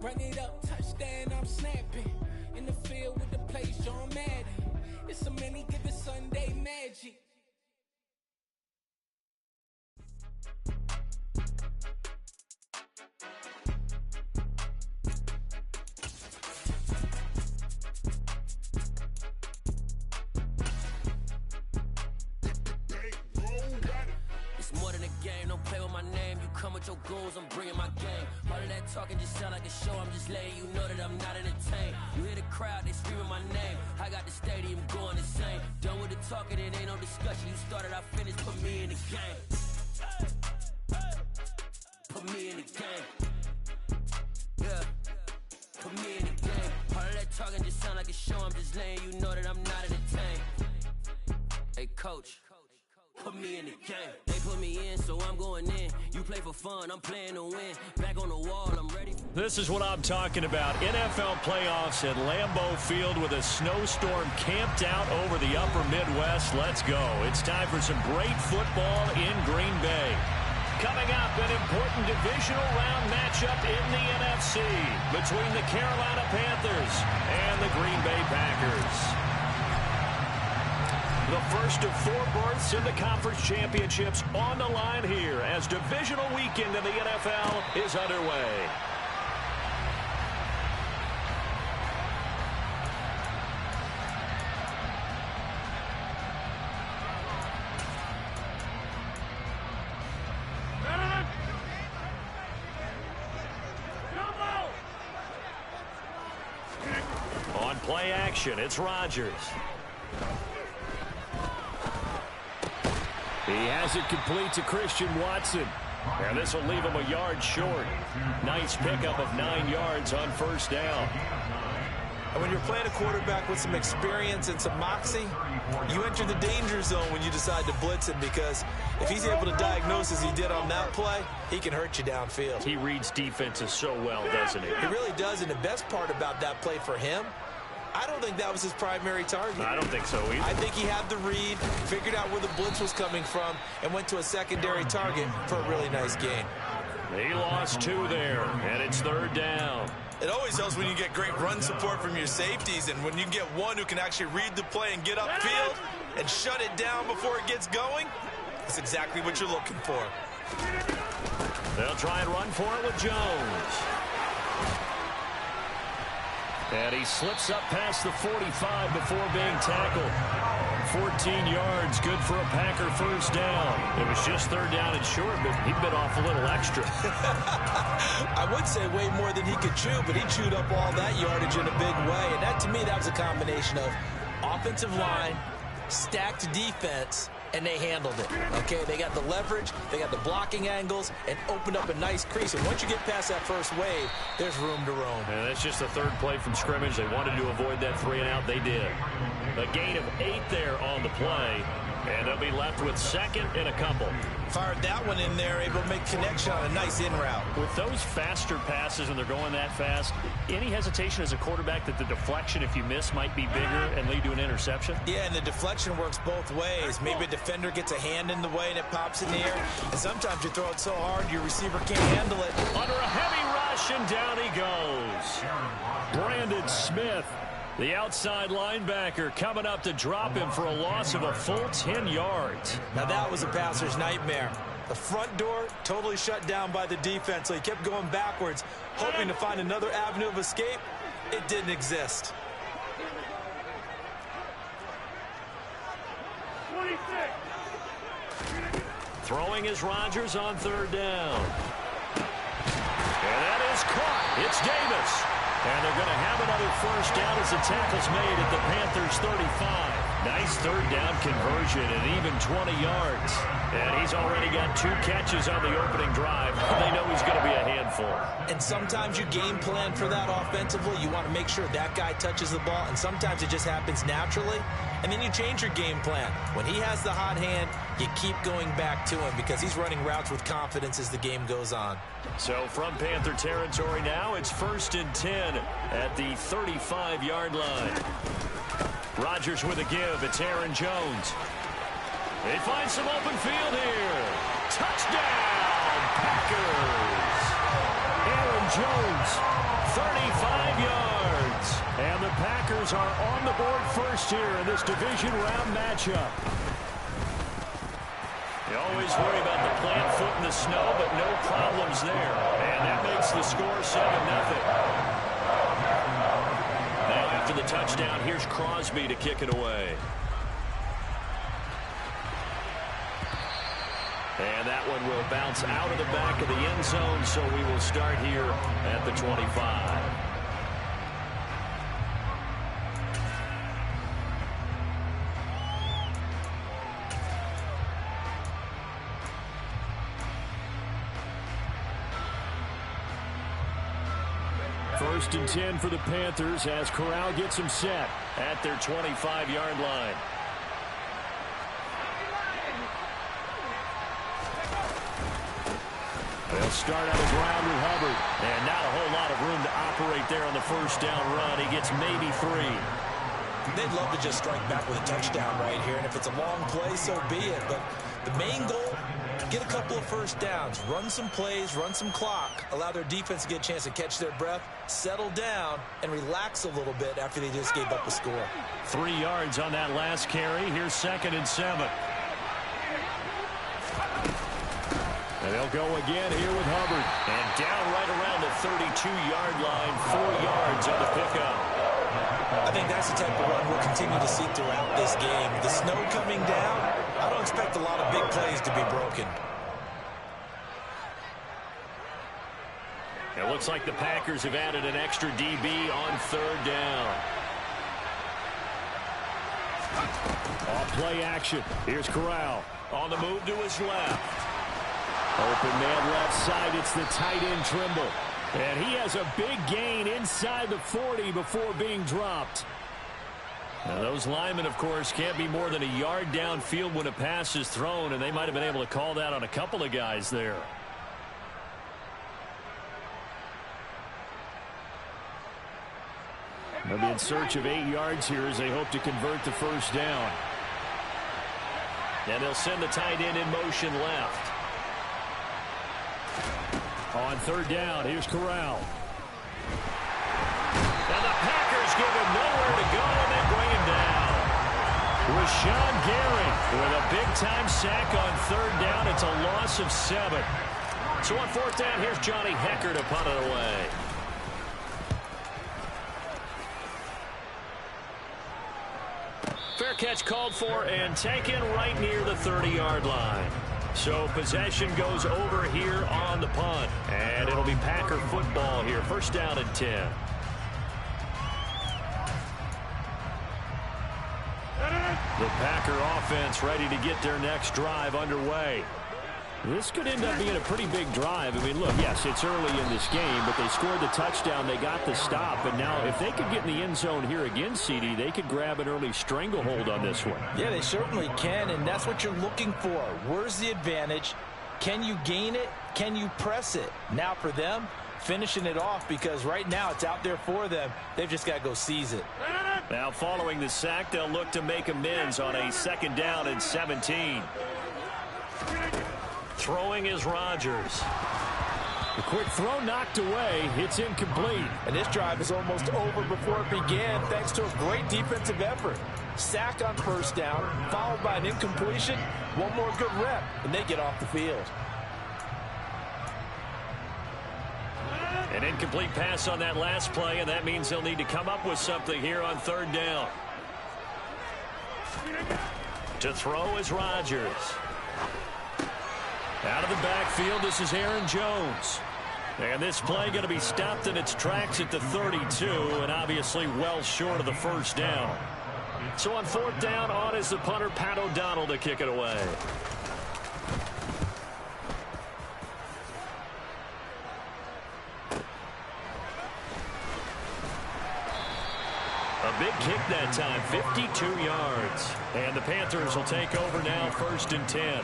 Run it up, touchdown, I'm snapping. In the field with the plays, John Madden. It's a many given Sunday magic. It's more than a game, don't play with my name. You come with your goons, I'm bringing my game. All of that talking just sound like a show, I'm just letting you know that I'm not entertained. You hear the crowd, they screaming my name. I got the stadium going insane. Done with the talking, it ain't no discussion. You started, I finished, put me in the game. Put me in the game. Yeah, put me in the game. All of that talking just sound like a show, I'm just letting you know that I'm not entertained. Hey coach, put me in the game. They put me in, so I'm going in. You play for fun, I'm playing to win. Back on the wall, I'm ready. This is what I'm talking about. NFL playoffs at Lambeau Field with a snowstorm camped out over the upper Midwest. Let's go. It's time for some great football in Green Bay. Coming up, an important divisional round matchup in the NFC between the Carolina Panthers and the Green Bay Packers. The first of 4 berths in the conference championships on the line here as divisional weekend in the NFL is underway. On play action, it's Rodgers. He has it complete to Christian Watson. And this will leave him a yard short. Nice pickup of 9 yards on first down. And when you're playing a quarterback with some experience and some moxie, you enter the danger zone when you decide to blitz him, because if he's able to diagnose as he did on that play, he can hurt you downfield. He reads defenses so well, doesn't he? He really does, and the best part about that play for him, I don't think that was his primary target. I don't think so either. I think he had the read, figured out where the blitz was coming from, and went to a secondary target for a really nice gain. He lost 2 there, and it's third down. It always helps when you get great run support from your safeties, and when you get one who can actually read the play and get upfield and shut it down before it gets going, that's exactly what you're looking for. They'll try and run for it with Jones. And he slips up past the 45 before being tackled. 14 yards, good for a Packer first down. It was just third down and short, but he bit off a little extra. I would say way more than he could chew, but he chewed up all that yardage in a big way. And that, to me, that was a combination of offensive line, stacked defense, and they handled it. Okay, they got the leverage, they got the blocking angles, and opened up a nice crease. And once you get past that first wave, there's room to roam. And that's just the third play from scrimmage. They wanted to avoid that 3-and-out. They did. A gain of 8 there on the play, and they'll be left with second and a couple. Fired that one in there, able to make connection on a nice in route. With those faster passes and they're going that fast, any hesitation as a quarterback that the deflection, if you miss, might be bigger and lead to an interception? Yeah, and the deflection works both ways. Maybe a defender gets a hand in the way and it pops in the air, and sometimes you throw it so hard your receiver can't handle it. Under a heavy rush, and down he goes. Brandon Smith, the outside linebacker, coming up to drop him for a loss of a full 10 yards. Now that was a passer's nightmare. The front door totally shut down by the defense, so he kept going backwards, hoping to find another avenue of escape. It didn't exist. 26. Throwing is Rodgers on third down. And that is caught. It's Davis. And they're going to have another first down as the tackle's made at the Panthers' 35. Nice third down conversion and even 20 yards. And he's already got 2 catches on the opening drive. They know he's going to be a handful. And sometimes you game plan for that offensively. You want to make sure that guy touches the ball, and sometimes it just happens naturally. And then you change your game plan. When he has the hot hand, you keep going back to him because he's running routes with confidence as the game goes on. So from Panther territory now, it's 1st and 10 at the 35-yard line. Rodgers with a give. It's Aaron Jones. They find some open field here. Touchdown, Packers. Aaron Jones, 35 yards. And the Packers are on the board first here in this division round matchup. You always worry about the plant foot in the snow, but no problems there. And that makes the score 7-0. Now after the touchdown, here's Crosby to kick it away. And that one will bounce out of the back of the end zone, so we will start here at the 25. First and 10 for the Panthers as Corral gets them set at their 25-yard line. They'll start on the ground with Hubbard. And not a whole lot of room to operate there on the first down run. He gets maybe 3. They'd love to just strike back with a touchdown right here. And if it's a long play, so be it. But the main goal, get a couple of first downs. Run some plays, run some clock. Allow their defense to get a chance to catch their breath, settle down, and relax a little bit after they just gave up a score. 3 yards on that last carry. Here's 2nd and 7. And they'll go again here with Hubbard. And down right around the 32-yard line, 4 yards on the pickup. I think that's the type of run we'll continue to see throughout this game. The snow coming down, I don't expect a lot of big plays to be broken. It looks like the Packers have added an extra DB on 3rd down. Off play action. Here's Corral on the move to his left. Open man left side. It's the tight end Trimble. And he has a big gain inside the 40 before being dropped. Now those linemen, of course, can't be more than a yard downfield when a pass is thrown, and they might have been able to call that on a couple of guys there. They'll be in search of 8 yards here as they hope to convert the first down. And they'll send the tight end in motion left. On 3rd down, here's Corral. And the Packers give him nowhere to go, and they bring him down. Rashawn Gary with a big-time sack on 3rd down. It's a loss of 7. So on 4th down, here's Johnny Hecker to punt it away. Fair catch called for and taken right near the 30-yard line. So possession goes over here on the punt. And it'll be Packer football here. First down and 10. The Packer offense ready to get their next drive underway. This could end up being a pretty big drive. I mean, look, yes, it's early in this game, but they scored the touchdown. They got the stop. And now if they could get in the end zone here again, CD, they could grab an early stranglehold on this one. Yeah, they certainly can, and that's what you're looking for. Where's the advantage? Can you gain it? Can you press it? Now for them, finishing it off, because right now it's out there for them. They've just got to go seize it. Now following the sack, they'll look to make amends on a 2nd down and 17. Throwing is Rodgers. The quick throw knocked away. It's incomplete. And this drive is almost over before it began thanks to a great defensive effort. Sack on 1st down, followed by an incompletion. One more good rep, and they get off the field. An incomplete pass on that last play, and that means they'll need to come up with something here on 3rd down. To throw is Rodgers. Out of the backfield, this is Aaron Jones. And this play going to be stopped in its tracks at the 32, and obviously well short of the first down. So on 4th down, on is the punter, Pat O'Donnell, to kick it away. A big kick that time, 52 yards. And the Panthers will take over now, 1st and 10.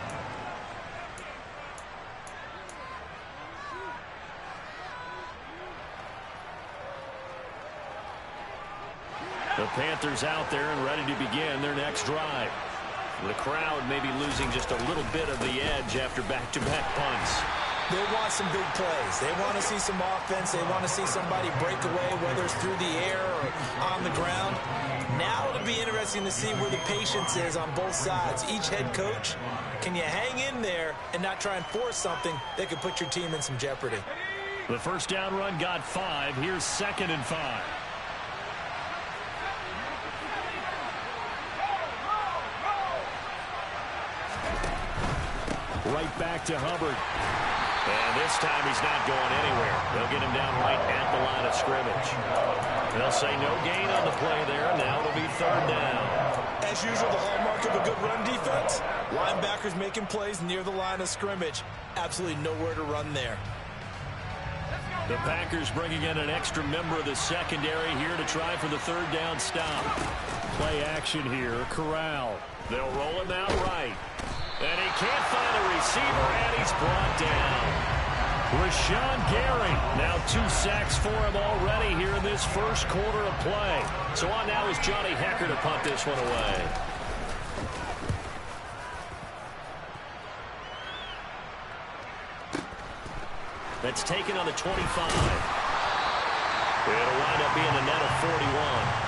The Panthers out there and ready to begin their next drive. The crowd may be losing just a little bit of the edge after back-to-back punts. They want some big plays. They want to see some offense. They want to see somebody break away, whether it's through the air or on the ground. Now it'll be interesting to see where the patience is on both sides. Each head coach, can you hang in there and not try and force something that could put your team in some jeopardy? The first down run got 5. Here's 2nd and 5. Right back to Hubbard. And this time he's not going anywhere. They'll get him down right at the line of scrimmage. They'll say no gain on the play there. Now it'll be 3rd down. As usual, the hallmark of a good run defense, linebackers making plays near the line of scrimmage. Absolutely nowhere to run there. The Packers bringing in an extra member of the secondary here to try for the 3rd down stop. Play action here. Corral. They'll roll him out right. And he can't find a receiver, and he's brought down. Rashawn Gary. Now 2 sacks for him already here in this first quarter of play. So on now is Johnny Hecker to punt this one away. That's taken on the 25. It'll wind up being a net of 41.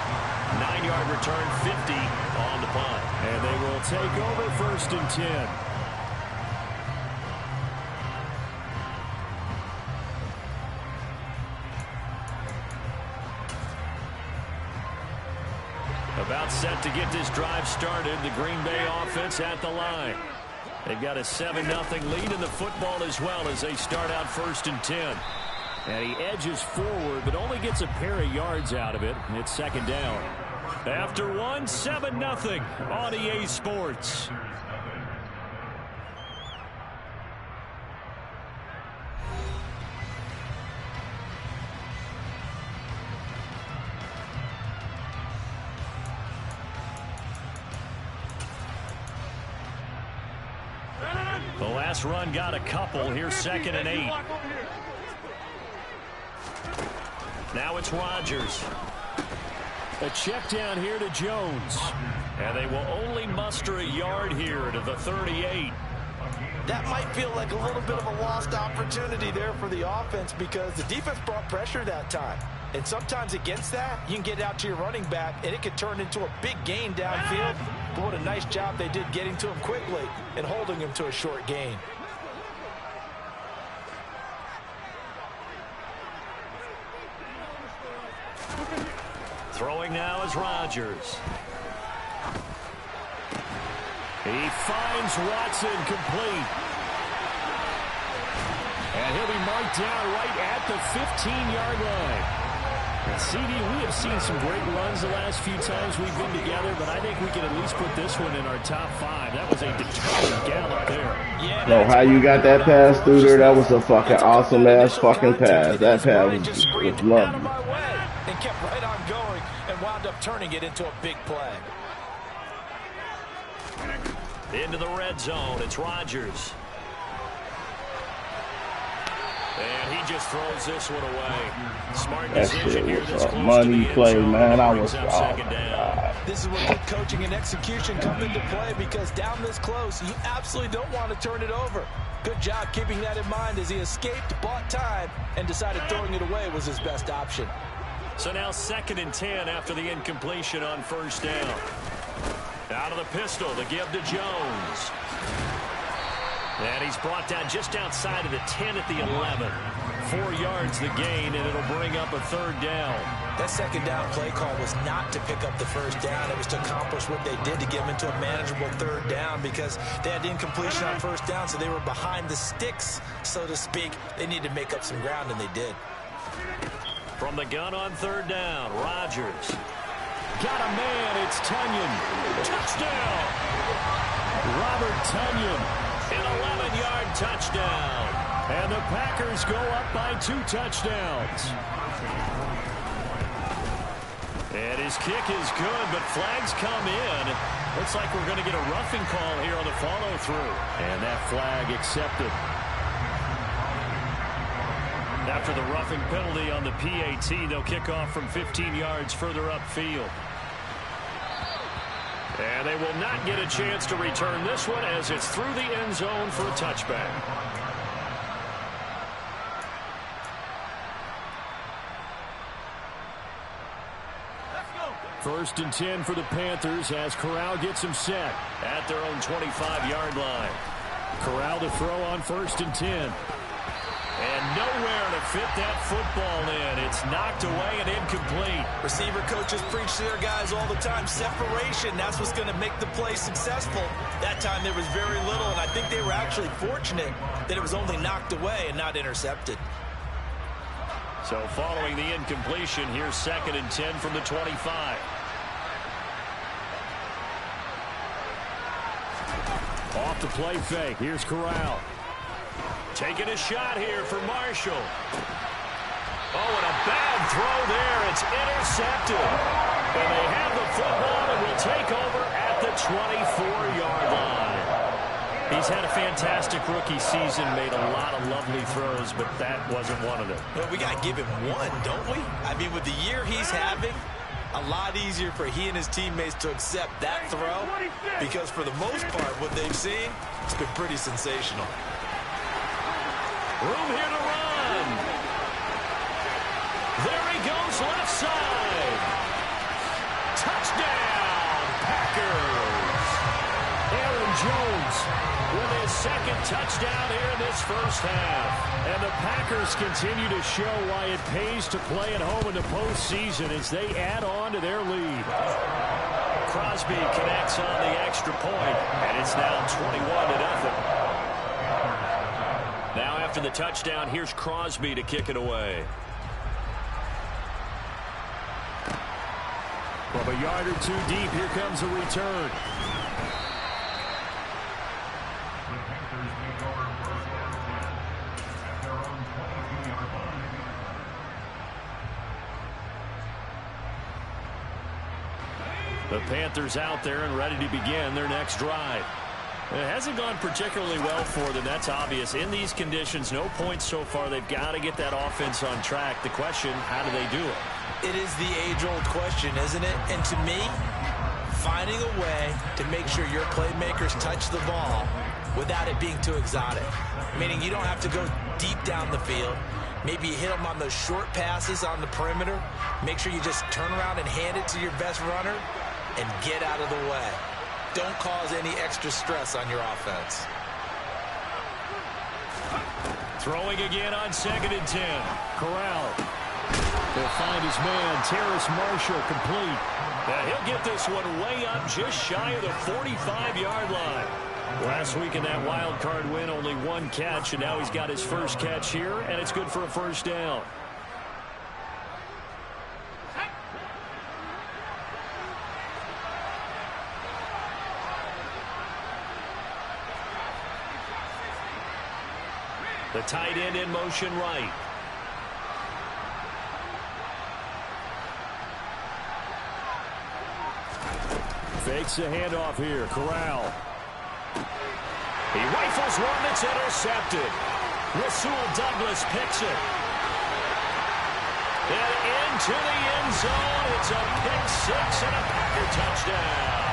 9-yard return, 50 on the punt. And they will take over 1st and 10. About set to get this drive started. The Green Bay offense at the line. They've got a 7-0 lead in the football as well as they start out 1st and 10. And he edges forward, but only gets a pair of yards out of it. And it's 2nd down. After 1, 7-0 on EA Sports. The last run got a couple. Here's 2nd and 8. Now it's Rodgers. A check down here to Jones. And they will only muster a yard here to the 38. That might feel like a little bit of a lost opportunity there for the offense because the defense brought pressure that time. And sometimes against that, you can get out to your running back, and it could turn into a big gain downfield. But what a nice job they did getting to him quickly and holding him to a short gain. Throwing now is Rodgers. He finds Watson complete. And he'll be marked down right at the 15-yard line. CD, we have seen some great runs the last few times we've been together, but I think we can at least put this one in our top 5. That was a determined gallop there. Yeah, no, how you got that pass through there? That was a fucking awesome-ass fucking pass. That pass was lovely. And kept right on going and wound up turning it into a big play. Into the red zone. It's Rodgers. And he just throws this one away. Smart decision here. This close money to the play, end zone. man. I was This is where good coaching and execution come into play because down this close, you absolutely don't want to turn it over. Good job keeping that in mind as he escaped, bought time, and decided throwing it away was his best option. So now 2nd and 10 after the incompletion on 1st down. Out of the pistol to give to Jones. And he's brought down just outside of the 10 at the 11. 4 yards the gain, and it'll bring up a 3rd down. That 2nd down play call was not to pick up the 1st down. It was to accomplish what they did to get them into a manageable 3rd down because they had incompletion on 1st down, so they were behind the sticks, so to speak. They needed to make up some ground, and they did. From the gun on 3rd down, Rodgers. Got a man, it's Tunyon. Touchdown! Robert Tunyon. An 11-yard touchdown. And the Packers go up by 2 touchdowns. And his kick is good, but flags come in. Looks like we're going to get a roughing call here on the follow-through. And that flag accepted. After the roughing penalty on the PAT, they'll kick off from 15 yards further upfield. And they will not get a chance to return this one as it's through the end zone for a touchback. First and 10 for the Panthers as Corral gets him set at their own 25-yard line. Corral to throw on first and 10. And nowhere to fit that football in. It's knocked away and incomplete. Receiver coaches preach to their guys all the time. Separation, that's what's going to make the play successful. That time there was very little, and I think they were actually fortunate that it was only knocked away and not intercepted. So following the incompletion, here's second and 10 from the 25. Off the play fake. Here's Corral. Taking a shot here for Marshall. Oh, and a bad throw there. It's intercepted. And they have the football and will take over at the 24-yard line. He's had a fantastic rookie season, made a lot of lovely throws, but that wasn't one of them. Well, we got to give him one, don't we? I mean, with the year he's having, a lot easier for he and his teammates to accept that throw because for the most part, what they've seen, it's been pretty sensational. Room here to run. There he goes, left side. Touchdown, Packers. Aaron Jones with his second touchdown here in this first half. And the Packers continue to show why it pays to play at home in the postseason as they add on to their lead. Crosby connects on the extra point, and it's now 21-0. Now after the touchdown, here's Crosby to kick it away. From a yard or two deep, here comes a return. The Panthers out there and ready to begin their next drive. It hasn't gone particularly well for them, that's obvious. In these conditions, no points so far. They've got to get that offense on track. The question, how do they do it? It is the age-old question, isn't it? And to me, finding a way to make sure your playmakers touch the ball without it being too exotic. Meaning you don't have to go deep down the field. Maybe you hit them on those short passes on the perimeter. Make sure you just turn around and hand it to your best runner and get out of the way. Don't cause any extra stress on your offense. Throwing again on second and 10. Corral will find his man, Terrace Marshall, complete. Now he'll get this one way up just shy of the 45-yard line. Last week in that wild card win, only one catch, and now he's got his first catch here, and it's good for a first down. The tight end in motion right. Fakes the handoff here. Corral. He rifles one that's intercepted. Rasul Douglas picks it. And into the end zone. It's a pick six and a Packer touchdown.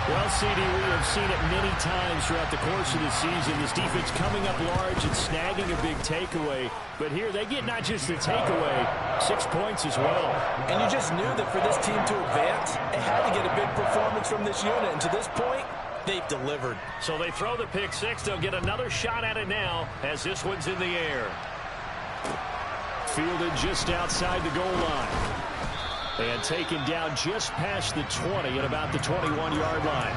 Well, CD, we have seen it many times throughout the course of the season. This defense coming up large and snagging a big takeaway. But here they get not just the takeaway, 6 points as well. And you just knew that for this team to advance, it had to get a big performance from this unit. And to this point, they've delivered. So they throw the pick six. They'll get another shot at it now as this one's in the air. Fielded just outside the goal line. And taken down just past the 20 at about the 21-yard line.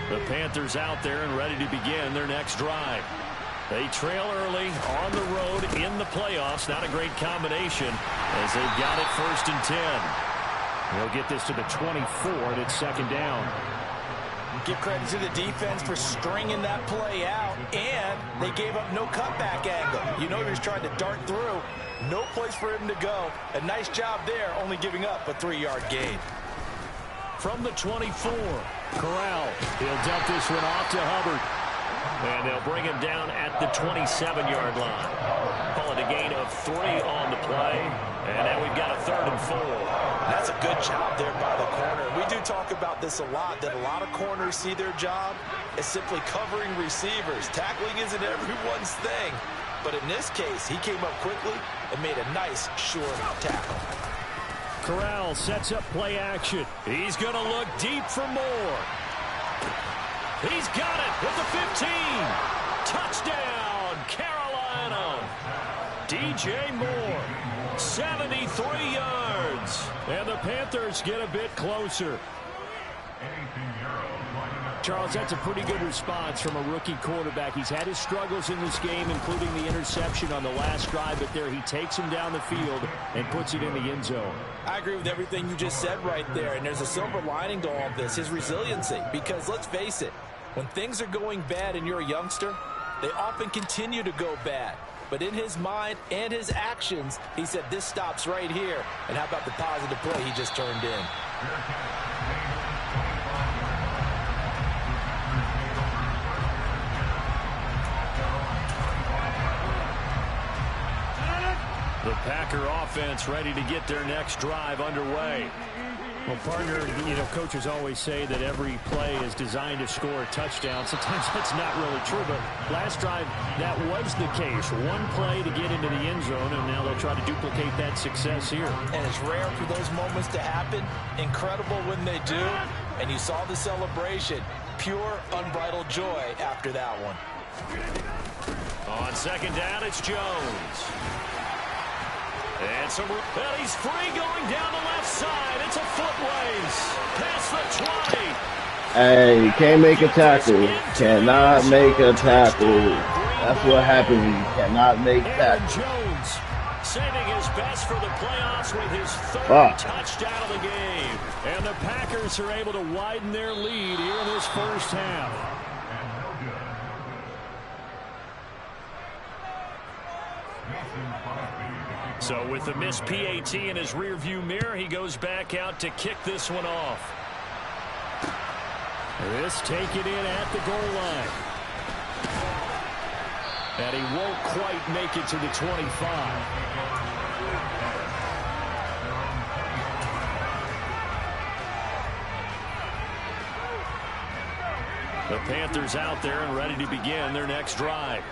The Panthers out there and ready to begin their next drive. They trail early on the road in the playoffs. Not a great combination as they've got it first and 10. They'll get this to the 24 and it's second down. Give credit to the defense for stringing that play out, and they gave up no cutback angle. You know he was trying to dart through. No place for him to go. A nice job there, only giving up a 3-yard gain. From the 24, Corral. He'll dump this one off to Hubbard. And they'll bring him down at the 27-yard line. Call it a gain of 3 on the play. And now we've got a 3rd and 4. That's a good job there by the corner. We do talk about this a lot, that a lot of corners see their job as simply covering receivers. Tackling isn't everyone's thing. But in this case, he came up quickly and made a nice, short tackle. Corral sets up play action. He's going to look deep for more. He's got it with the 15. Touchdown, Carolina. DJ Moore, 73 yards. And the Panthers get a bit closer. Charles, that's a pretty good response from a rookie quarterback. He's had his struggles in this game, including the interception on the last drive, but there he takes him down the field and puts it in the end zone. I agree with everything you just said right there, and there's a silver lining to all of this, his resiliency. Because let's face it, when things are going bad and you're a youngster, they often continue to go bad. But in his mind and his actions, he said, this stops right here. And how about the positive play he just turned in? The Packer offense ready to get their next drive underway. Well, partner, coaches always say that every play is designed to score a touchdown. Sometimes that's not really true, but last drive, that was the case. One play to get into the end zone, and now they'll try to duplicate that success here. And it's rare for those moments to happen. Incredible when they do. And you saw the celebration. Pure, unbridled joy after that one. On second down, it's Jones. And he's free going down the left side. It's a foot race. Past the 20. Hey, can't make a tackle. Cannot make a tackle. That's what happens when you cannot make tackles. Jones saving his best for the playoffs with his third touchdown of the game. And the Packers are able to widen their lead here in this first half. So with the missed PAT in his rearview mirror, he goes back out to kick this one off. This taken in at the goal line. And he won't quite make it to the 25. The Panthers out there and ready to begin their next drive.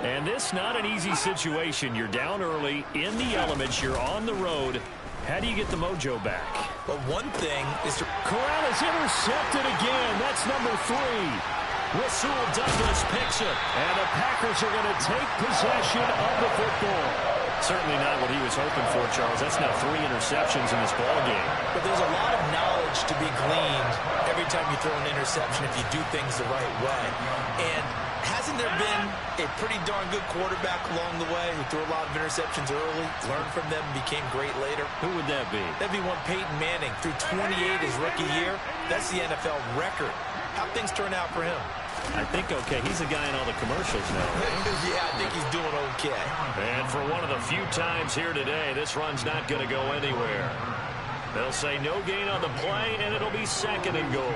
And this not an easy situation. You're down early, in the elements, you're on the road. How do you get the mojo back? But one thing is to... Corral is intercepted again. That's number 3. Rasul Douglas picks it. And the Packers are going to take possession of the football. Certainly not what he was hoping for, Charles. That's now 3 interceptions in this ballgame. But there's a lot of knowledge to be gleaned every time you throw an interception if you do things the right way. And hasn't there been a pretty darn good quarterback along the way who threw a lot of interceptions early, learned from them, and became great later? Who would that be? That'd be one Peyton Manning. Threw 28 his rookie year. That's the NFL record. How'd things turn out for him? I think okay. He's a guy in all the commercials now. Yeah, I think he's doing okay. And for one of the few times here today, this run's not going to go anywhere. They'll say no gain on the play, and it'll be second and goal.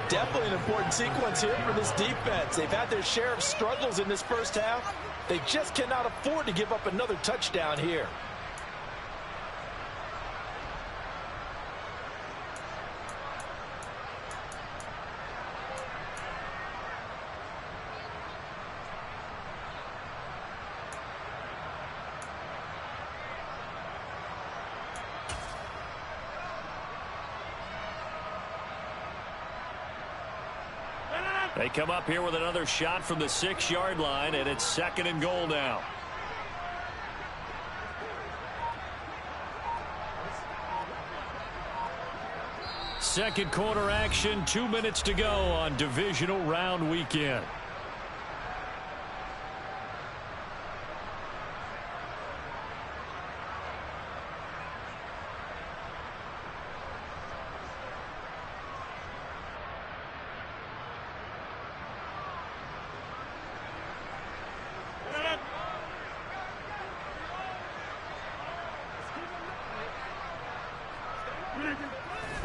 Definitely an important sequence here for this defense. They've had their share of struggles in this first half. They just cannot afford to give up another touchdown here. They come up here with another shot from the 6-yard line, and it's second and goal now. Second quarter action, 2 minutes to go on divisional round weekend.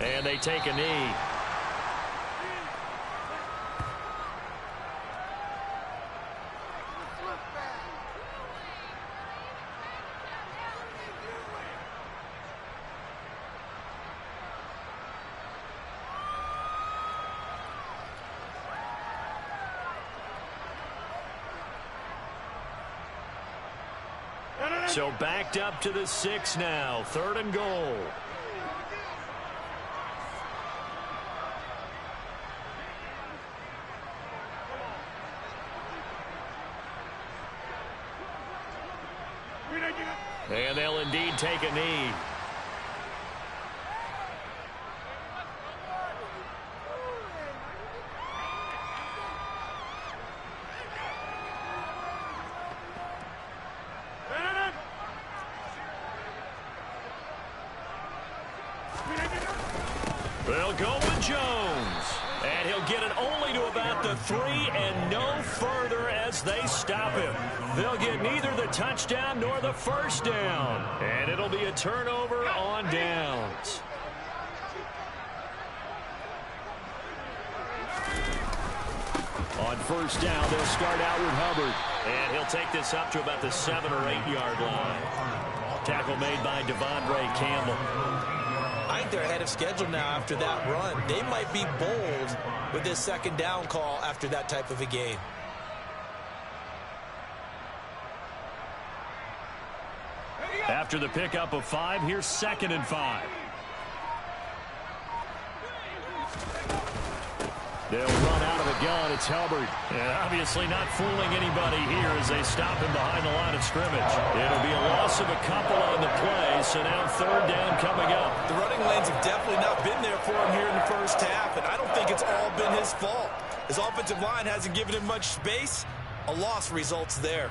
And they take a knee. So backed up to the 6 now. 3rd and goal. And they'll indeed take a knee. They'll go with Jones. And he'll get it only to about the 3 and no further as they stop him. They'll get neither the touchdown nor the first down. And it'll be a turnover on downs. On first down, they'll start out with Hubbard. And he'll take this up to about the 7 or 8 yard line. Tackle made by Devondre Campbell. I think they're ahead of schedule now after that run. They might be bold with this 2nd down call after that type of a game. After the pickup of 5, here's 2nd and 5. They'll run out of the gun. It's Hubbard. And obviously not fooling anybody here as they stop him behind the line of scrimmage. It'll be a loss of a couple on the play, so now 3rd down coming up. The running lanes have definitely not been there for him here in the first half, and I don't think it's all been his fault. His offensive line hasn't given him much space. A loss results there.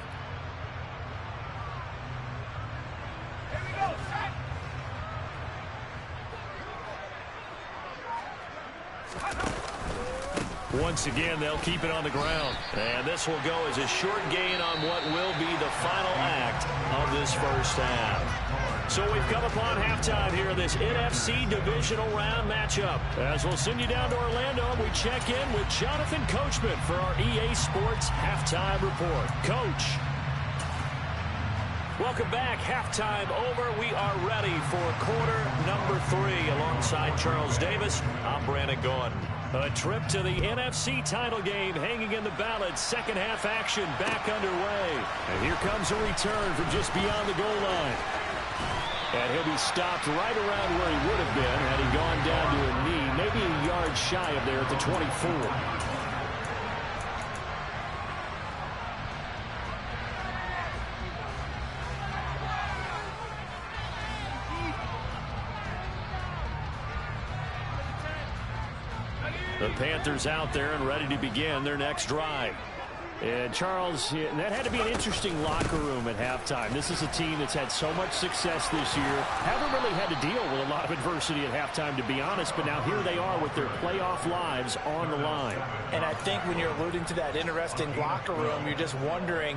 Once again, they'll keep it on the ground. And this will go as a short gain on what will be the final act of this first half. So we've come upon halftime here in this NFC Divisional Round matchup. As we'll send you down to Orlando, we check in with Jonathan Coachman for our EA Sports Halftime Report. Coach. Welcome back. Halftime over. We are ready for quarter number 3. Alongside Charles Davis, I'm Brandon Gordon. A trip to the NFC title game hanging in the balance. 2nd half action back underway. And here comes a return from just beyond the goal line. And he'll be stopped right around where he would have been had he gone down to a knee, maybe a yard shy of there at the 24. The Panthers out there and ready to begin their next drive. And Charles, that had to be an interesting locker room at halftime. This is a team that's had so much success this year. Haven't really had to deal with a lot of adversity at halftime, to be honest. But now here they are with their playoff lives on the line. And I think when you're alluding to that interesting locker room, you're just wondering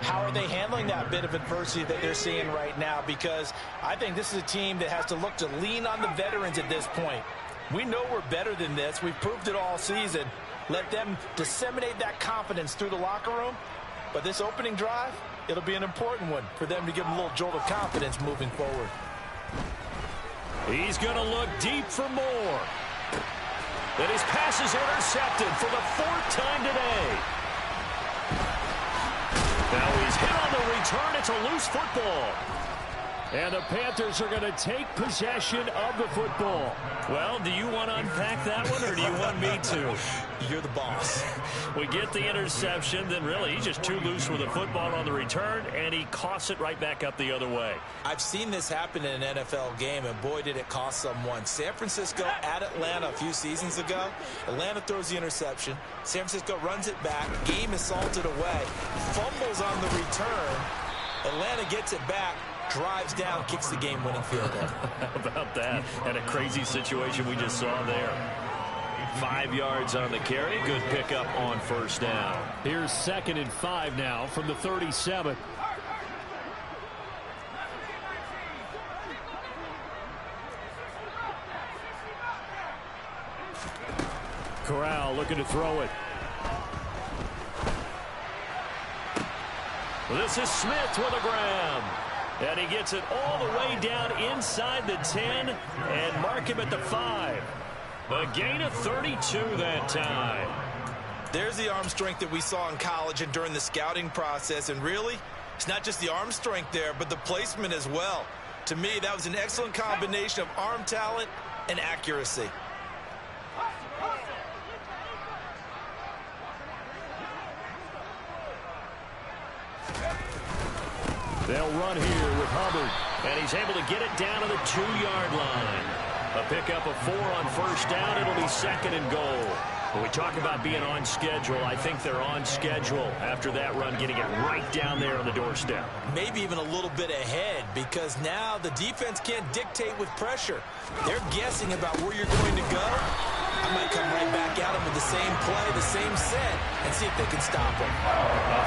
how are they handling that bit of adversity that they're seeing right now? Because I think this is a team that has to look to lean on the veterans at this point. We know we're better than this. We've proved it all season. Let them disseminate that confidence through the locker room. But this opening drive, it'll be an important one for them to give them a little jolt of confidence moving forward. He's going to look deep for more. And his pass is intercepted for the 4th time today. Now he's hit on the return. It's a loose football. And the Panthers are going to take possession of the football. Well, do you want to unpack that one, or do you want me to? You're the boss. We get the interception, then really he's just too loose with the football on the return, and he coughs it right back up the other way. I've seen this happen in an NFL game, and boy, did it cost someone. San Francisco at Atlanta a few seasons ago. Atlanta throws the interception. San Francisco runs it back. Game is salted away. Fumbles on the return. Atlanta gets it back. Drives down, kicks the game-winning field goal. How about that? And a crazy situation we just saw there. 5 yards on the carry. Good pickup on first down. Here's 2nd and 5 now from the 37. Corral looking to throw it. This is Smith with a grab. And he gets it all the way down inside the 10 and mark him at the 5. A gain of 32 that time. There's the arm strength that we saw in college and during the scouting process. And really, It's not just the arm strength there, but the placement as well. To me, that was an excellent combination of arm talent and accuracy. They'll run here with Hubbard, and he's able to get it down to the 2-yard line. A pickup of 4 on first down. It'll be 2nd and goal. When we talk about being on schedule, I think they're on schedule after that run, getting it right down there on the doorstep. Maybe even a little bit ahead, because now the defense can't dictate with pressure. They're guessing about where you're going to go. I might come right back at them with the same play, the same set, and see if they can stop them.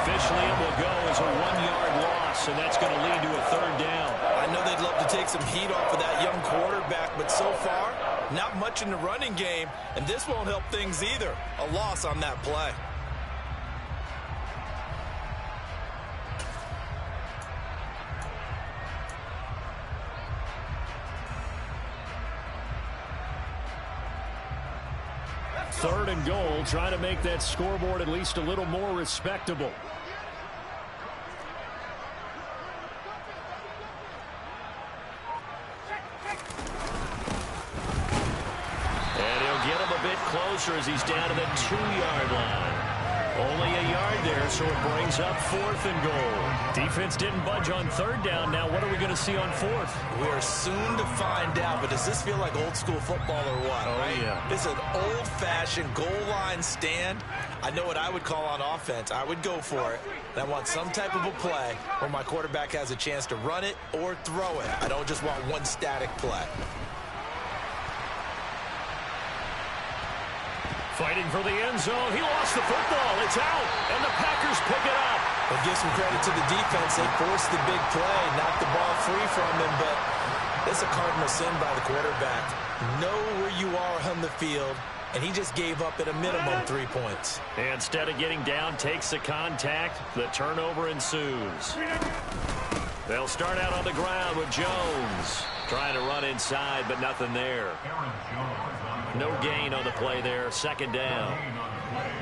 Officially, it will go as a 1-yard loss, and that's going to lead to a 3rd down. I know they'd love to take some heat off of that young quarterback, but so far, not much in the running game, and this won't help things either. A loss on that play. Third and goal, trying to make that scoreboard at least a little more respectable. And he'll get him a bit closer as he's down to the 2-yard line. Only a yard there, so it brings up 4th and goal. Defense didn't budge on 3rd down. Now what are we going to see on 4th? We're soon to find out, but does this feel like old school football or what? Oh, right? yeah. This is an old-fashioned goal line stand. I know what I would call on offense. I would go for it. And I want some type of a play where my quarterback has a chance to run it or throw it. I don't just want one static play. Fighting for the end zone. He lost the football. It's out, and the Packers pick it up. Well, give some credit to the defense. They forced the big play, knocked the ball free from him, but it's a cardinal sin by the quarterback. Know where you are on the field, and he just gave up at a minimum 3 points. And instead of getting down, takes the contact. The turnover ensues. They'll start out on the ground with Jones. Trying to run inside, but nothing there. No gain on the play there. 2nd down.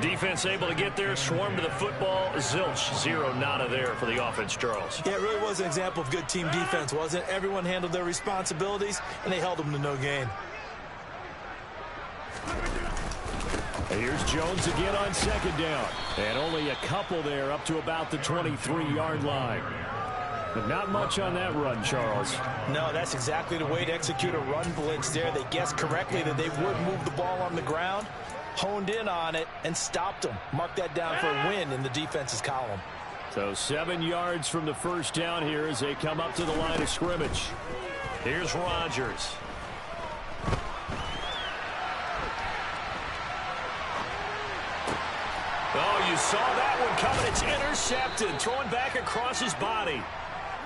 Defense able to get there, swarm to the football. Zilch, 0 nada there for the offense, Charles. Yeah, it really was an example of good team defense, wasn't it? Everyone handled their responsibilities, and they held them to no gain. And here's Jones again on 2nd down. And only a couple there up to about the 23-yard line. But not much on that run, Charles. No, that's exactly the way to execute a run blitz there. They guessed correctly that they would move the ball on the ground, honed in on it, and stopped them. Mark that down for a win in the defense's column. So 7 yards from the first down here as they come up to the line of scrimmage. Here's Rodgers. Oh, you saw that one coming. It's intercepted, thrown back across his body.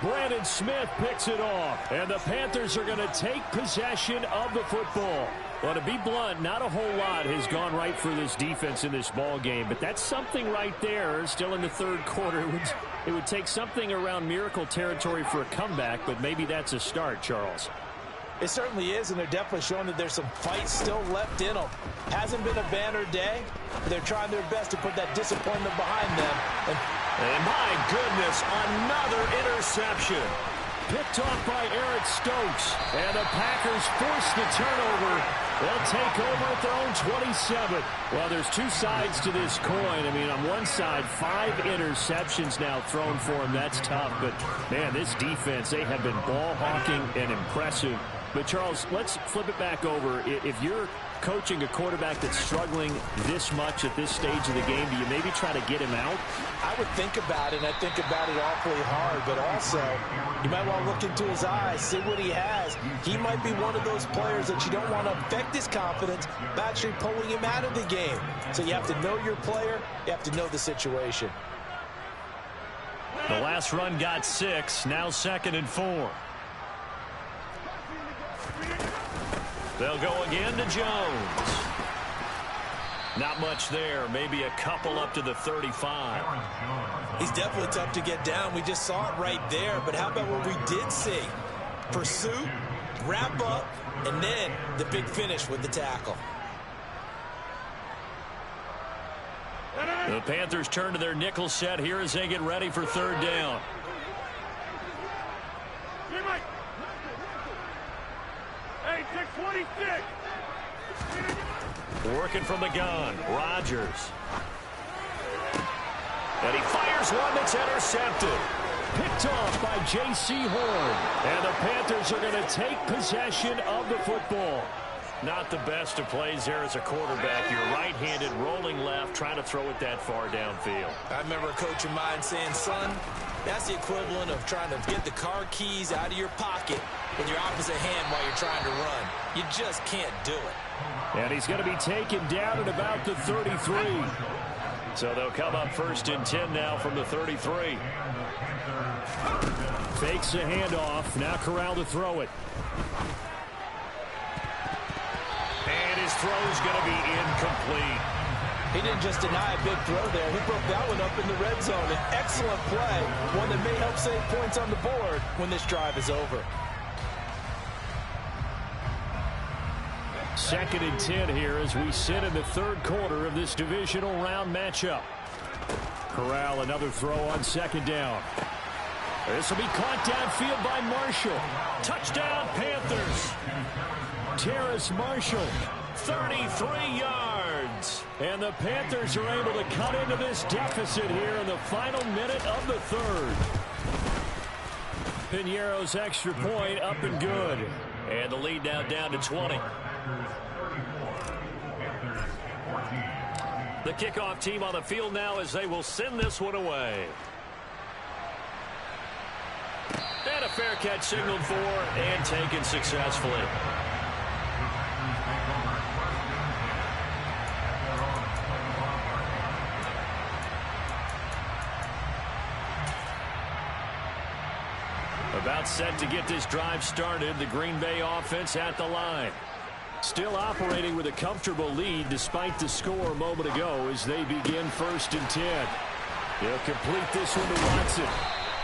Brandon Smith picks it off, and the Panthers are going to take possession of the football. Well, to be blunt, not a whole lot has gone right for this defense in this ball game, but that's something right there. Still in the 3rd quarter, it would take something around miracle territory for a comeback, but maybe that's a start, Charles. It certainly is, and they're definitely showing that there's some fight still left in them. Hasn't been a banner day. They're trying their best to put that disappointment behind them. And my goodness, another interception. Picked off by Eric Stokes. And the Packers force the turnover. They'll take over at their own 27. Well, there's 2 sides to this coin. I mean, on one side, 5 interceptions now thrown for him. That's tough. But, man, this defense, they have been ball hawking and impressive. But, Charles, let's flip it back over. If you're coaching a quarterback that's struggling this much at this stage of the game, do you maybe try to get him out? I would think about it, and I think about it awfully hard, but also you might want to look into his eyes, see what he has. He might be one of those players that you don't want to affect his confidence by actually pulling him out of the game. So you have to know your player, you have to know the situation. The last run got 6, now 2nd and 4. They'll go again to Jones. Not much there. Maybe a couple up to the 35. He's definitely tough to get down. We just saw it right there. But how about what we did see? Pursuit, wrap up, and then the big finish with the tackle. The Panthers turn to their nickel set here as they get ready for 3rd down. Working from the gun, Rodgers. And he fires one that's intercepted. Picked off by J.C. Horn. And the Panthers are going to take possession of the football. Not the best of plays there as a quarterback. You're right-handed, rolling left, trying to throw it that far downfield. I remember a coach of mine saying, son, that's the equivalent of trying to get the car keys out of your pocket with your opposite hand while you're trying to run. You just can't do it. And he's going to be taken down at about the 33. So they'll come up 1st and 10 now from the 33. Fakes the handoff. Now Corral to throw it. And his throw's going to be incomplete. He didn't just deny a big throw there. He broke that one up in the red zone. An excellent play. One that may help save points on the board when this drive is over. 2nd and 10 here as we sit in the 3rd quarter of this divisional round matchup. Corral, another throw on 2nd down. This will be caught downfield by Marshall. Touchdown, Panthers. Terrace Marshall, 33 yards. And the Panthers are able to cut into this deficit here in the final minute of the 3rd. Piñeiro's extra point up and good. And the lead now down to 20. The kickoff team on the field now as they will send this one away. And a fair catch signaled for and taken successfully. About set to get this drive started. The Green Bay offense at the line. Still operating with a comfortable lead despite the score a moment ago as they begin 1st and 10. They'll complete this one to Watson.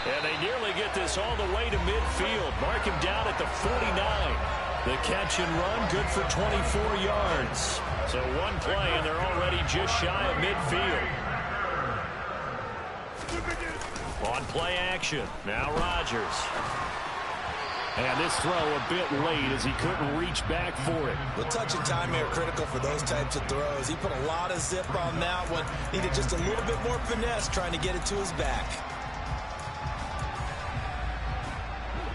And they nearly get this all the way to midfield. Mark him down at the 49. The catch and run good for 24 yards. So one play and they're already just shy of midfield. On play action. Now Rodgers. And this throw a bit late as he couldn't reach back for it. Well, touch and time are critical for those types of throws. He put a lot of zip on that one. Needed just a little bit more finesse trying to get it to his back.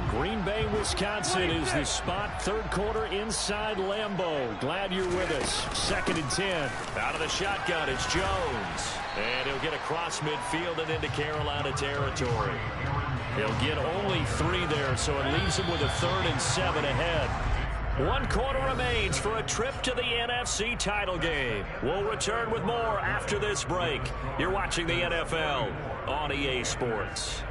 Green Bay, Wisconsin is the spot. 3rd quarter inside Lambeau. Glad you're with us. 2nd and 10. Out of the shotgun, it's Jones. And he'll get across midfield and into Carolina territory. He'll get only 3 there, so it leaves him with a 3rd and 7 ahead. 1 quarter remains for a trip to the NFC title game. We'll return with more after this break. You're watching the NFL on EA Sports.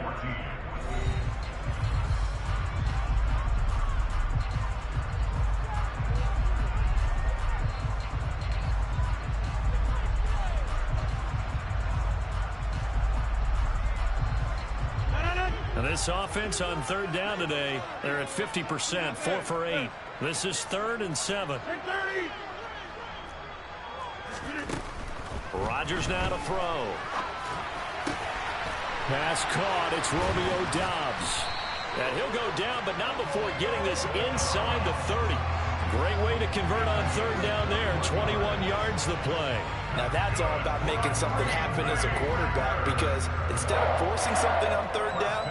This offense on 3rd down today, they're at 50%, 4 for 8. This is 3rd and 7. Rodgers now to throw. Pass caught. It's Romeo Doubs. And he'll go down, but not before getting this inside the 30. Great way to convert on 3rd down there. 21 yards the play. Now that's all about making something happen as a quarterback, because instead of forcing something on 3rd down,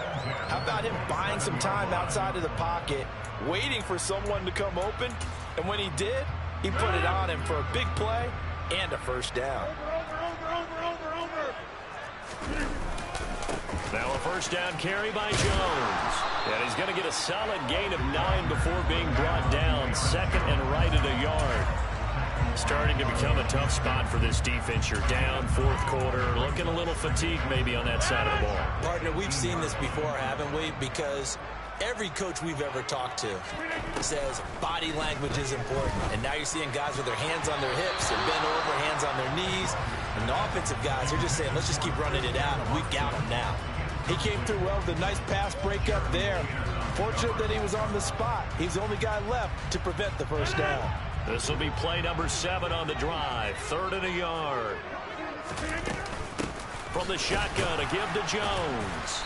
how about him buying some time outside of the pocket, waiting for someone to come open, and when he did, he put it on him for a big play and a 1st down. Now a 1st down carry by Jones. And he's going to get a solid gain of 9 before being brought down. 2nd and right at a yard. Starting to become a tough spot for this defense. You're down 4th quarter. Looking a little fatigued maybe on that side of the ball. Partner, we've seen this before, haven't we? Because every coach we've ever talked to says body language is important. And now you're seeing guys with their hands on their hips and bent over, hands on their knees. And the offensive guys are just saying, let's just keep running it out, and we've got him now. He came through well with a nice pass breakup there. Fortunate that he was on the spot. He's the only guy left to prevent the 1st down. This will be play number 7 on the drive. 3rd and a yard. From the shotgun, a give to Jones.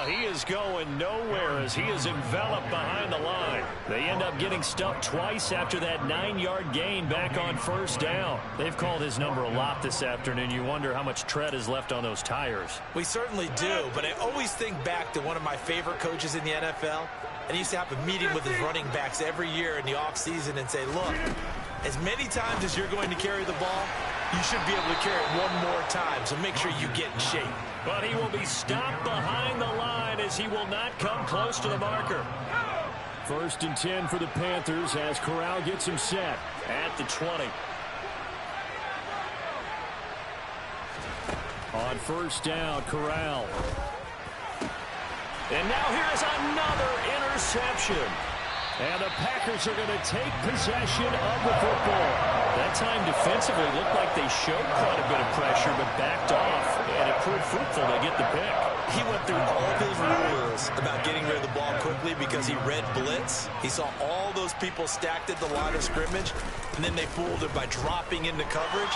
He is going nowhere as he is enveloped behind the line. They end up getting stuffed twice after that 9-yard gain back on first down. They've called his number a lot this afternoon. You wonder how much tread is left on those tires. We certainly do, but I always think back to one of my favorite coaches in the NFL. And he used to have a meeting with his running backs every year in the offseason and say, look, as many times as you're going to carry the ball, you should be able to carry it one more time, so make sure you get in shape. But he will be stopped behind the line as he will not come close to the marker. 1st and 10 for the Panthers as Corral gets him set at the 20. On first down, Corral. And now here's another interception. And the Packers are going to take possession of the football. That time defensively looked like they showed quite a bit of pressure but backed off. And it proved fruitful to get the pick. He went through all of his rules about getting rid of the ball quickly because he read blitz. He saw all those people stacked at the line of scrimmage, and then they fooled it by dropping into coverage.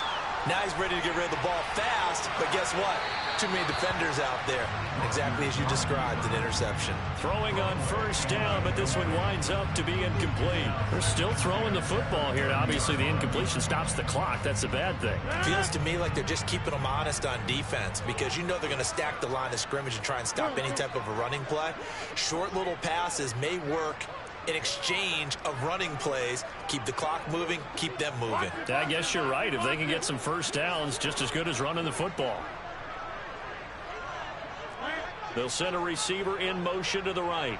Now he's ready to get rid of the ball fast, but guess what? Too many defenders out there. Exactly as you described, an interception. Throwing on first down, but this one winds up to be incomplete. They're still throwing the football here. Obviously, the incompletion stops the clock. That's a bad thing. Feels to me like they're just keeping them honest on defense because you know they're going to stack the line of scrimmage and try and stop any type of a running play. Short little passes may work in exchange of running plays. Keep the clock moving, keep them moving. I guess you're right. If they can get some first downs, just as good as running the football. They'll send a receiver in motion to the right.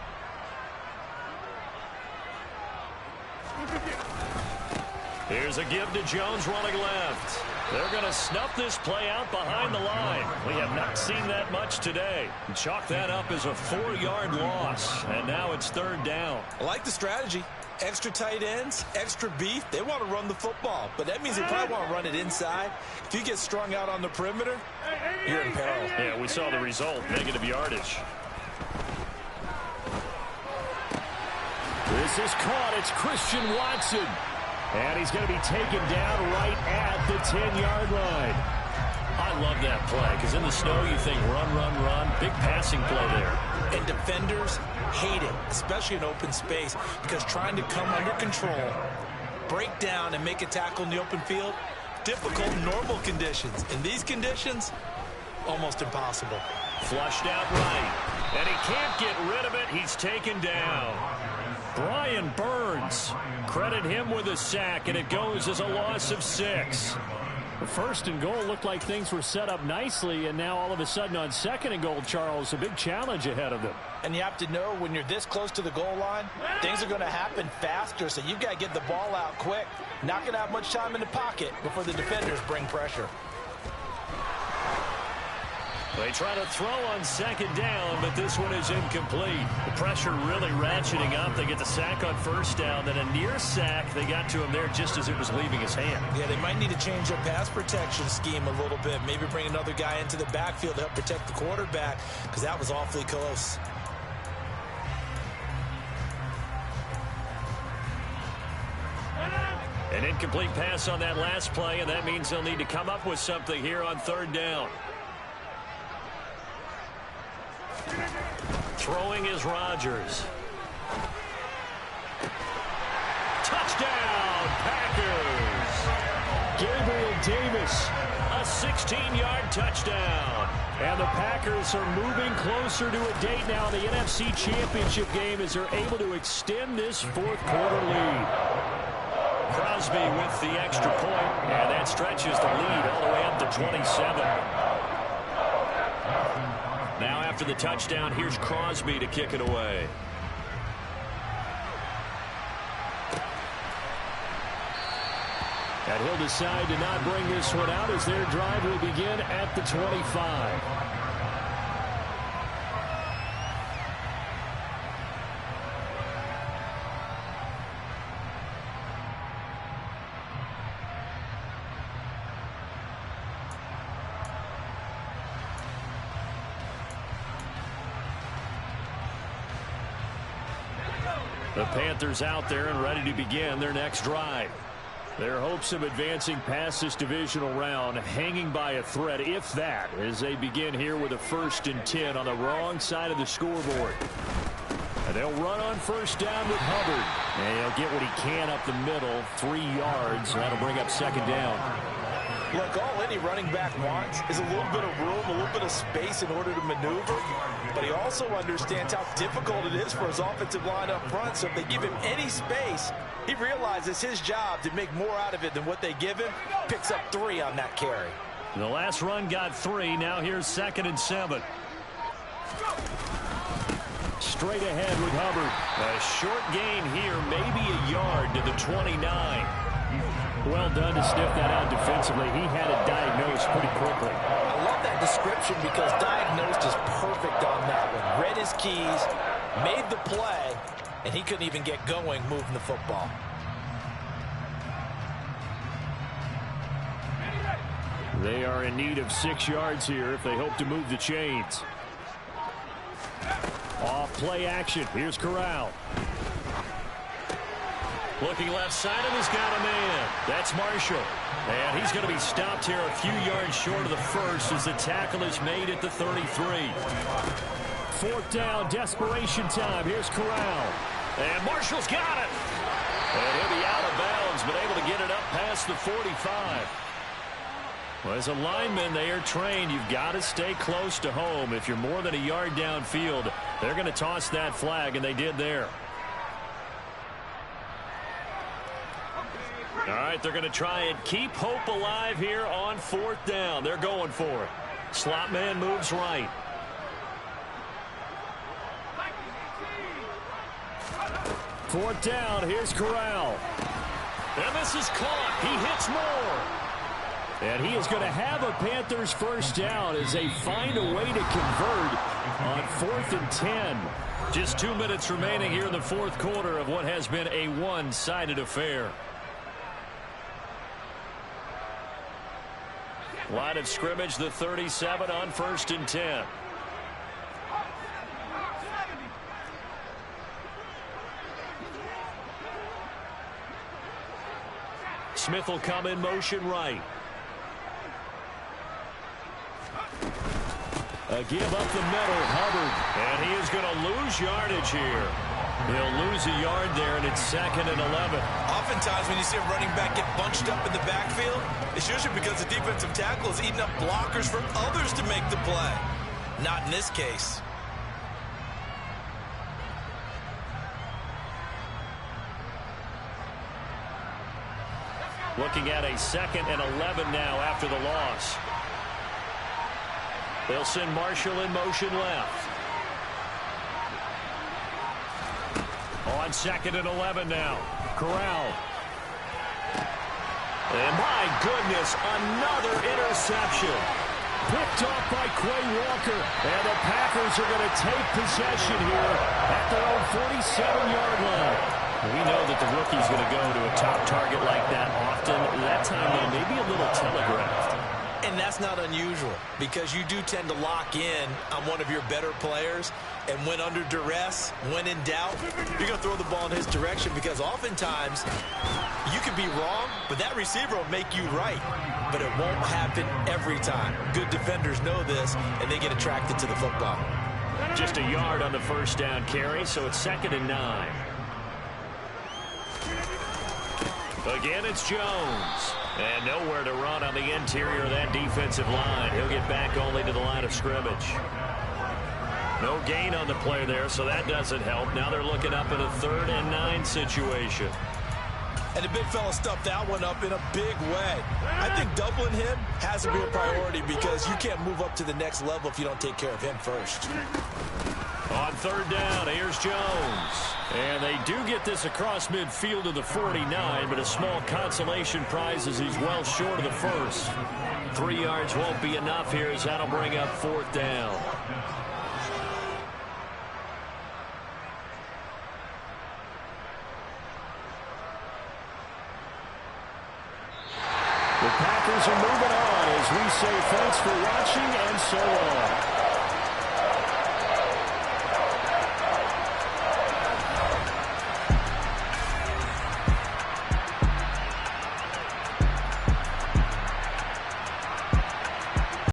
Here's a give to Jones running left. They're going to snuff this play out behind the line. We have not seen that much today. Chalk that up as a 4-yard loss. And now it's 3rd down. I like the strategy. Extra tight ends, extra beef. They want to run the football, but that means they probably want to run it inside. If you get strung out on the perimeter, you're in peril. Yeah, we saw the result, negative yardage. This is caught. It's Christian Watson. And he's going to be taken down right at the 10-yard line. I love that play because in the snow you think run, run, run. Big passing play there. And defenders hate it, especially in open space, because trying to come under control, break down, and make a tackle in the open field, difficult in normal conditions. In these conditions, almost impossible. Flushed out right. And he can't get rid of it. He's taken down. Brian Burns. Credit him with a sack, and it goes as a loss of 6. The 1st and goal looked like things were set up nicely, and now all of a sudden on 2nd and goal, Charles, a big challenge ahead of them. And you have to know when you're this close to the goal line, things are going to happen faster, so you've got to get the ball out quick. Not going to have much time in the pocket before the defenders bring pressure. They try to throw on 2nd down, but this one is incomplete. The pressure really ratcheting up. They get the sack on 1st down, then a near sack. They got to him there just as it was leaving his hand. Yeah, they might need to change their pass protection scheme a little bit. Maybe bring another guy into the backfield to help protect the quarterback, because that was awfully close. An incomplete pass on that last play, and that means they'll need to come up with something here on 3rd down. Throwing is Rodgers. Touchdown, Packers! Gabriel Davis, a 16-yard touchdown. And the Packers are moving closer to a date now in the NFC Championship game as they're able to extend this 4th quarter lead. Crosby with the extra point, and that stretches the lead all the way up to 27. Now after the touchdown, here's Crosby to kick it away. And he'll decide to not bring this one out as their drive will begin at the 25. The Panthers out there and ready to begin their next drive. Their hopes of advancing past this divisional round hanging by a thread, if that, as they begin here with a 1st and 10 on the wrong side of the scoreboard. And they'll run on 1st down with Hubbard. And he'll get what he can up the middle, 3 yards. That'll bring up 2nd down. Look, all any running back wants is a little bit of room, a little bit of space in order to maneuver. But he also understands how difficult it is for his offensive line up front. So if they give him any space, he realizes his job to make more out of it than what they give him. Picks up 3 on that carry. The last run got 3. Now here's 2nd and 7. Straight ahead with Hubbard. A short gain here, maybe a yard to the 29. Well done to sniff that out defensively. He had it diagnosed pretty quickly. I love that description because diagnosed is perfect on that one. Read his keys, made the play, and he couldn't even get going moving the football. They are in need of 6 yards here if they hope to move the chains. Off play action. Here's Corral. Looking left side and he's got a man. That's Marshall. And he's going to be stopped here a few yards short of the first as the tackle is made at the 33. 4th down, desperation time. Here's Corral. And Marshall's got it. And he'll be out of bounds, but able to get it up past the 45. Well, as a lineman, they are trained. You've got to stay close to home. If you're more than a yard downfield, they're going to toss that flag, and they did there. All right, they're going to try and keep hope alive here on 4th down. They're going for it. Slot man moves right. Fourth down, here's Corral. And this is caught. He hits more. And he is going to have a Panthers 1st down as they find a way to convert on 4th and 10. Just 2 minutes remaining here in the 4th quarter of what has been a one-sided affair. Line of scrimmage, the 37 on 1st and 10. Smith will come in motion right. A give up the middle, Hubbard. And he is going to lose yardage here. He'll lose a yard there, and it's 2nd and 11. Oftentimes when you see a running back get bunched up in the backfield, it's usually because the defensive tackle is eating up blockers for others to make the play. Not in this case. Looking at a 2nd and 11 now after the loss. They'll send Marshall in motion left. On 2nd and 11 now. Corral. And my goodness, another interception. Picked off by Quay Walker. And the Packers are going to take possession here at their own 47-yard line. We know that the rookie's going to go to a top target like that often. That time, though, maybe a little telegraphed. And that's not unusual because you do tend to lock in on one of your better players. And when under duress, when in doubt, you're going to throw the ball in his direction because oftentimes you could be wrong, but that receiver will make you right. But it won't happen every time. Good defenders know this, and they get attracted to the football. Just a yard on the 1st down carry, so it's 2nd and 9. Again, it's Jones. And nowhere to run on the interior of that defensive line. He'll get back only to the line of scrimmage. No gain on the play there, so that doesn't help. Now they're looking up at a 3rd and 9 situation. And the big fella stuffed that one up in a big way. I think doubling him has to be a priority because you can't move up to the next level if you don't take care of him first. On 3rd down, here's Jones. And they do get this across midfield to the 49, but a small consolation prize as he's well short of the first. 3 yards won't be enough here as that'll bring up 4th down. The Packers are moving on as we say thanks for watching and so long.